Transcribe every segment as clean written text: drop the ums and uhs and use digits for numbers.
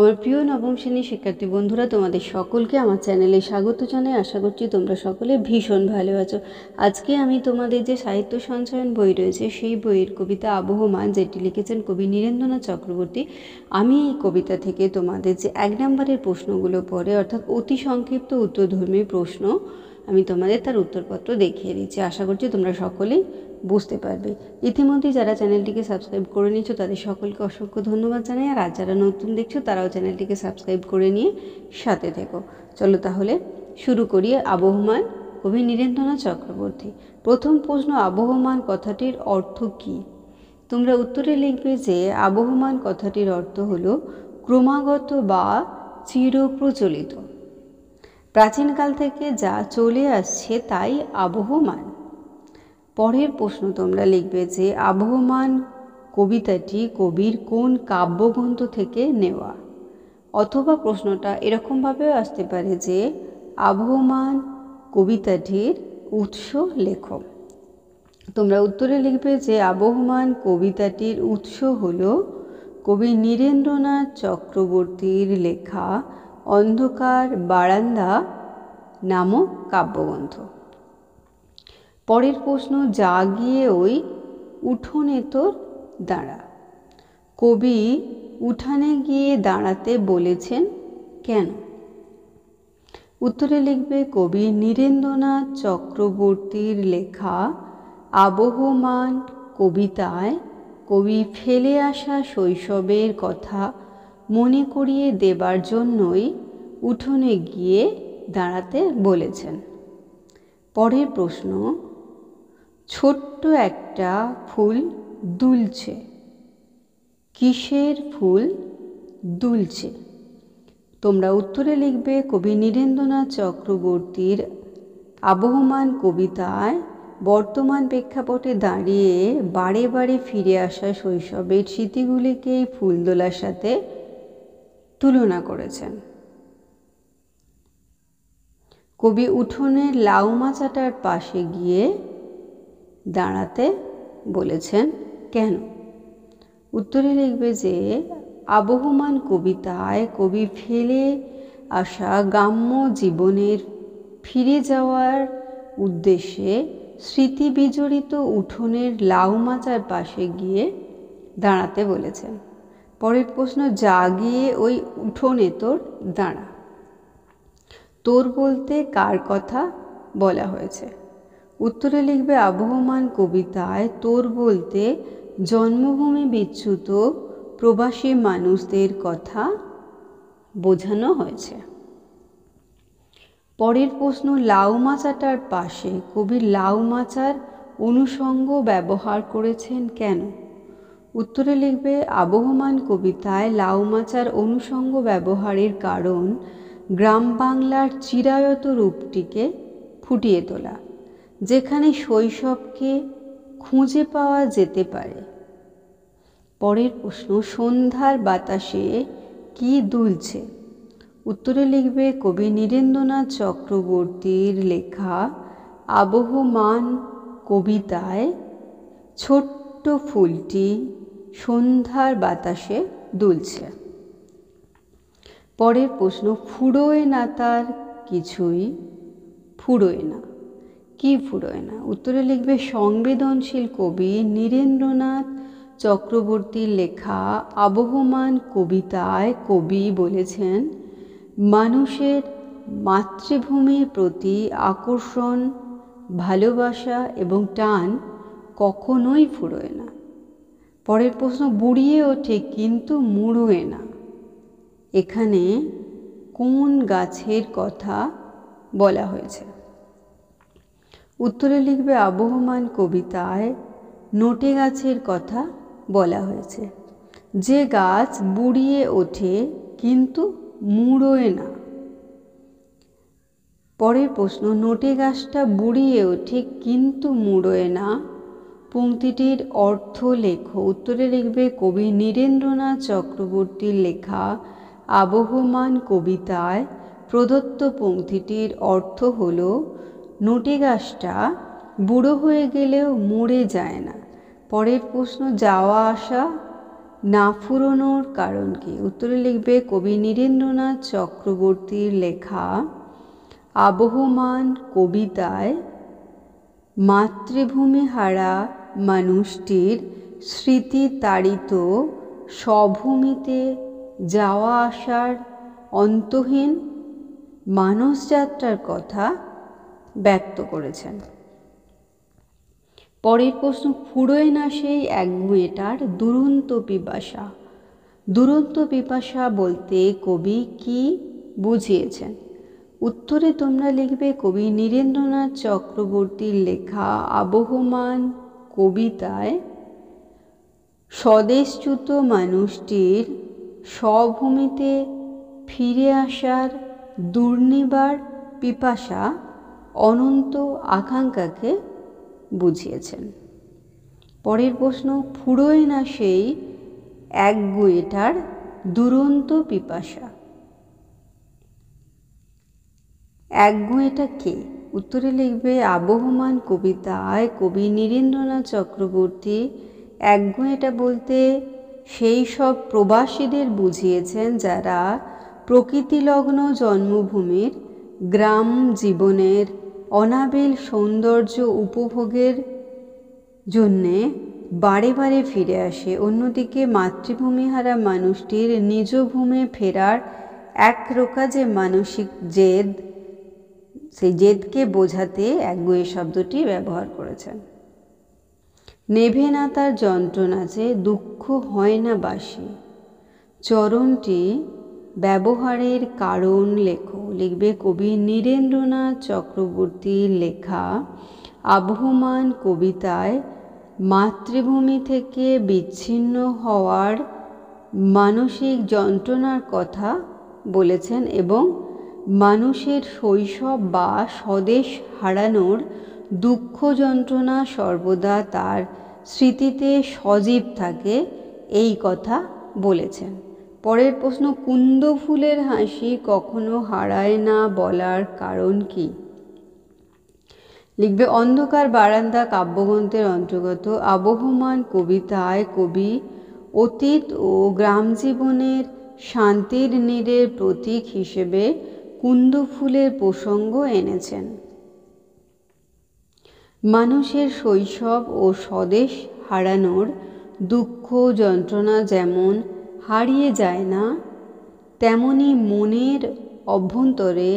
আমার প্রিয় নবম শ্রেণীর শিক্ষার্থী বন্ধুরা, তোমাদের সকলকে আমার চ্যানেলে স্বাগত জানাই। আশা করছি তোমরা সকলে ভীষণ ভালো আছো। আজকে আমি তোমাদের যে সাহিত্য সঞ্চয়ন বই রয়েছে সেই বইয়ের কবিতা আবহমান, যেটি লিখেছেন কবি নীরেন্দ্রনাথ চক্রবর্তী, আমি এই কবিতা থেকে তোমাদের যে 1 নম্বরের প্রশ্নগুলো পড়ে, অর্থাৎ অতি সংক্ষিপ্ত উত্তরধর্মী প্রশ্ন, আমি তোমাদের তার উত্তরপত্র দেখিয়ে দিচ্ছি। আশা করছি তোমরা সকলেই বুঝতে পারবে। ইতিমধ্যে যারা চ্যানেলটিকে সাবস্ক্রাইব করে নিয়েছো তাদের সকলকে অসংখ্য ধন্যবাদ জানাই, আর যারা নতুন দেখছো তারাও চ্যানেলটিকে সাবস্ক্রাইব করে নিয়ে সাথে থেকো। চলো তাহলে শুরু করি। আবহমান, কবি নীরেন্দ্রনাথ চক্রবর্তী। প্রথম প্রশ্ন, আবহমান কথাটির অর্থ কী? তোমরা উত্তরে লিখবে যে আবহমান কথাটির অর্থ হলো ক্রমাগত বা চিরপ্রচলিত। প্রাচীনকাল থেকে যা চলে আসছে তাই আবহমান। পরের প্রশ্ন তোমরা লিখবে যে আবহমান কবিতাটি কবির কোন কাব্যগ্রন্থ থেকে নেওয়া, অথবা প্রশ্নটা এরকমভাবেও আসতে পারে যে আবহমান কবিতাটির উৎস লেখো। তোমরা উত্তরে লিখবে যে আবহমান কবিতাটির উৎস হলো কবি নীরেন্দ্রনাথ চক্রবর্তীর লেখা অন্ধকার বারান্দা নামক কাব্যগ্রন্থ। পরের প্রশ্ন, যা গিয়ে ওই উঠোনে তোর দাঁড়া। কবি উঠানে গিয়ে দাঁড়াতে বলেছেন কেন? উত্তরে লিখবে কবি নীরেন্দ্রনাথ চক্রবর্তীর লেখা আবহমান কবিতায় কবি ফেলে আসা শৈশবের কথা মনে করিয়ে দেবার জন্যই উঠোনে গিয়ে দাঁড়াতে বলেছেন। পরের প্রশ্ন, ছোট্ট একটা ফুল দুলছে। কিসের ফুল দুলছে? তোমরা উত্তরে লিখবে কবি নীরেন্দ্রনাথ চক্রবর্তীর আবহমান কবিতায় বর্তমান প্রেক্ষাপটে দাঁড়িয়ে বারে বারে ফিরে আসা শৈশবের স্মৃতিগুলিকে এই ফুলদোলার সাথে তুলনা করেছেন। কবি উঠোনের লাউ মাচাটার পাশে গিয়ে দাঁড়াতে বলেছেন কেন? উত্তরে লিখবে যে আবহমান কবিতায় কবি ফেলে আসা গ্রাম্য জীবনের ফিরে যাওয়ার উদ্দেশ্যে স্মৃতি বিজড়িত উঠোনের লাউ মাচার পাশে গিয়ে দাঁড়াতে বলেছেন। পরের প্রশ্ন, যা গিয়ে ওই উঠোনে তোর দাঁড়া। তোর বলতে কার কথা বলা হয়েছে? উত্তরে লিখবে আবহমান কবিতায় তোর বলতে জন্মভূমি বিচ্যুত প্রবাসী মানুষদের কথা বোঝানো হয়েছে। পরের প্রশ্ন, লাউ মাচাটার পাশে কবি লাউ মাচার অনুষঙ্গ ব্যবহার করেছেন কেন? উত্তরে লিখবে আবহমান কবিতায় লাউ মাচার অনুষঙ্গ ব্যবহারের কারণ গ্রাম বাংলার চিরায়ত রূপটিকে ফুটিয়ে তোলা, যেখানে শৈশবকে খুঁজে পাওয়া যেতে পারে। পরের প্রশ্ন, সন্ধ্যার বাতাসে কি দুলছে? উত্তরে লিখবে কবি নীরেন্দ্রনাথ চক্রবর্তীর লেখা আবহমান কবিতায় ছোট্ট ফুলটি সন্ধ্যার বাতাসে দুলছে। পরের প্রশ্ন, ফুরোয় না তার কিছুই, ফুরোয় না। কি ফুরোয় না? উত্তরে লিখবে সংবেদনশীল কবি নীরেন্দ্রনাথ চক্রবর্তীর লেখা আবহমান কবিতায় কবি বলেছেন মানুষের মাতৃভূমির প্রতি আকর্ষণ, ভালোবাসা এবং টান কখনোই ফুরোয় না। পরের প্রশ্ন, বুড়িয়ে ওঠে কিন্তু মুড়োয় না। এখানে কোন গাছের কথা বলা হয়েছে? উত্তরে লিখবে আবহমান কবিতায় নোটে গাছের কথা বলা হয়েছে, যে গাছ বুড়িয়ে ওঠে কিন্তু মুড়োয় না। পরের প্রশ্ন, নোটে গাছটা বুড়িয়ে ওঠে কিন্তু মুড়োয় না পংক্তিটির অর্থ লেখো। উত্তরে লিখবে কবি নীরেন্দ্রনাথ চক্রবর্তীর লেখা আবহমান কবিতায় প্রদত্ত পংক্তিটির অর্থ হল নোটে গাছটা বুড়ো হয়ে গেলেও মরে যায় না। পরের প্রশ্ন, যাওয়া আসা না ফুরোনোর কারণ কি? উত্তরে লিখবে কবি নীরেন্দ্রনাথ চক্রবর্তীর লেখা আবহমান কবিতায় মাতৃভূমি হারা মানুষটির স্মৃতি তাড়িত স্বভূমিতে যাওয়া আসার অন্তহীন মানসযাত্রার কথা ব্যক্ত করেছেন। পরের প্রশ্ন, ফুরোয় না সেই একগুঁয়েটার দুরন্ত পিপাসা। দুরন্ত পিপাসা বলতে কবি কি বুঝিয়েছেন? উত্তরে তোমরা লিখবে কবি নীরেন্দ্রনাথ চক্রবর্তীর লেখা আবহমান কবিতায় স্বদেশচ্যুত মানুষটির স্বভূমিতে ফিরে আসার দুর্নিবার পিপাসা অনন্ত আকাঙ্ক্ষাকে বুঝিয়েছেন। পরের প্রশ্ন, ফুরোয় না সেই একগুঁয়েটার দুরন্ত পিপাসা। একগুঁয়েটা কে? উত্তরে লিখবে আবহমান কবিতায় কবি নীরেন্দ্রনাথ চক্রবর্তী একগুঁয়েটা বলতে সেই সব প্রবাসীদের বুঝিয়েছেন যারা প্রকৃতিলগ্ন জন্মভূমির গ্রাম জীবনের অনাবিল সৌন্দর্য উপভোগের জন্যে বারে বারে ফিরে আসে। অন্যদিকে মাতৃভূমিহারা মানুষটির নিজ ভূমে ফেরার একরোখা যে মানসিক জেদ, সেই জেদকে বোঝাতে একগুঁয়ে শব্দটি ব্যবহার করেছেন। নেভে না তার যন্ত্রণা যে দুঃখ হয় না বাসি। চরণটি ব্যবহারের কারণ লেখো। লিখবে কবি নীরেন্দ্রনাথ চক্রবর্তীর লেখা আবহমান কবিতায় মাতৃভূমি থেকে বিচ্ছিন্ন হওয়ার মানসিক যন্ত্রণার কথা বলেছেন এবং মানুষের শৈশব বা স্বদেশ হারানোর দুঃখ যন্ত্রণা সর্বদা তার স্মৃতিতে সজীব থাকে এই কথা বলেছেন। পরের প্রশ্ন, কুন্দ ফুলের হাসি কখনো হারায় না বলার কারণ কি? লিখবে অন্ধকার বারান্দা কাব্যগ্রন্থের অন্তর্গত আবহমান কবিতায় কবি অতীত ও গ্রাম জীবনের শান্তির নীড়ের প্রতীক হিসেবে কুন্দ ফুলের প্রসঙ্গ এনেছেন। মানুষের শৈশব ও স্বদেশ হারানোর দুঃখ যন্ত্রণা যেমন হারিয়ে যায় না, তেমনি মনের অভ্যন্তরে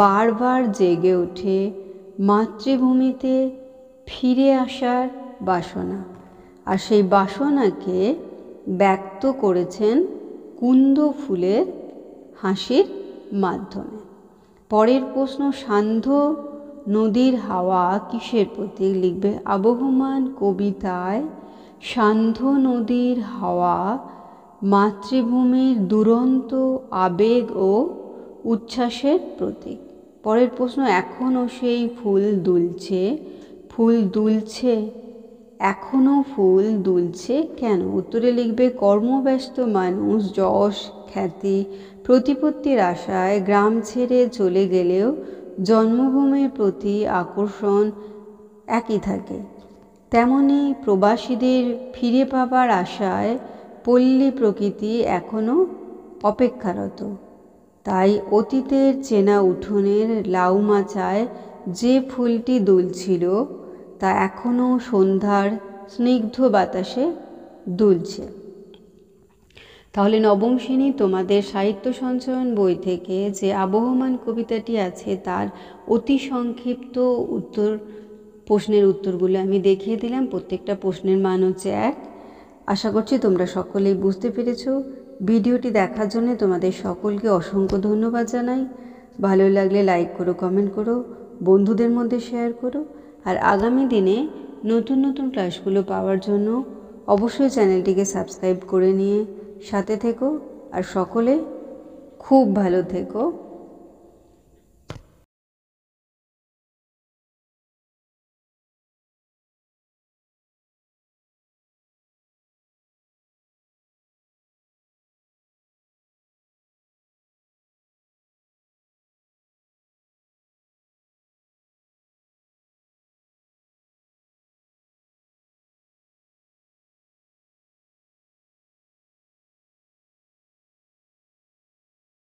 বারবার জেগে ওঠে মাতৃভূমিতে ফিরে আসার বাসনা। আর সেই বাসনাকে ব্যক্ত করেছেন কুন্দ ফুলের হাসির মাধ্যমে। পরের প্রশ্ন, সান্ধ্য নদীর হাওয়া কিসের প্রতীক? লিখবে আবহমান কবিতায় সান্ধ্য নদীর হাওয়া মাতৃভূমির দুরন্ত আবেগ ও উচ্ছ্বাসের প্রতীক। পরের প্রশ্ন, এখনও সেই ফুল দুলছে। ফুল দুলছে, এখনও ফুল দুলছে কেন? উত্তরে লিখবে কর্মব্যস্ত মানুষ যশ খ্যাতি প্রতিপত্তির আশায় গ্রাম ছেড়ে চলে গেলেও জন্মভূমির প্রতি আকর্ষণ একই থাকে। তেমনি প্রবাসীদের ফিরে পাবার আশায় পল্লী প্রকৃতি এখনও অপেক্ষারত। তাই অতীতের চেনা উঠোনের লাউ মাচায় যে ফুলটি দুলছিল তা এখনও সন্ধ্যার স্নিগ্ধ বাতাসে দুলছে। তাহলে নবম শ্রেণী তোমাদের সাহিত্য সঞ্চয়ন বই থেকে যে আবহমান কবিতাটি আছে তার অতি সংক্ষিপ্ত প্রশ্নের উত্তরগুলো আমি দেখিয়ে দিলাম। প্রত্যেকটা প্রশ্নের মান হচ্ছে 1। আশা করছি তোমরা সকলেই বুঝতে পেরেছো। ভিডিওটি দেখার জন্য তোমাদের সকলকে অসংখ্য ধন্যবাদ জানাই। ভালো লাগলে লাইক করো, কমেন্ট করো, বন্ধুদের মধ্যে শেয়ার করো। আর আগামী দিনে নতুন নতুন ক্লাসগুলো পাওয়ার জন্য অবশ্যই চ্যানেলটিকে সাবস্ক্রাইব করে নিয়ে সাথে থেকো। আর সকলে খুব ভালো থেকো।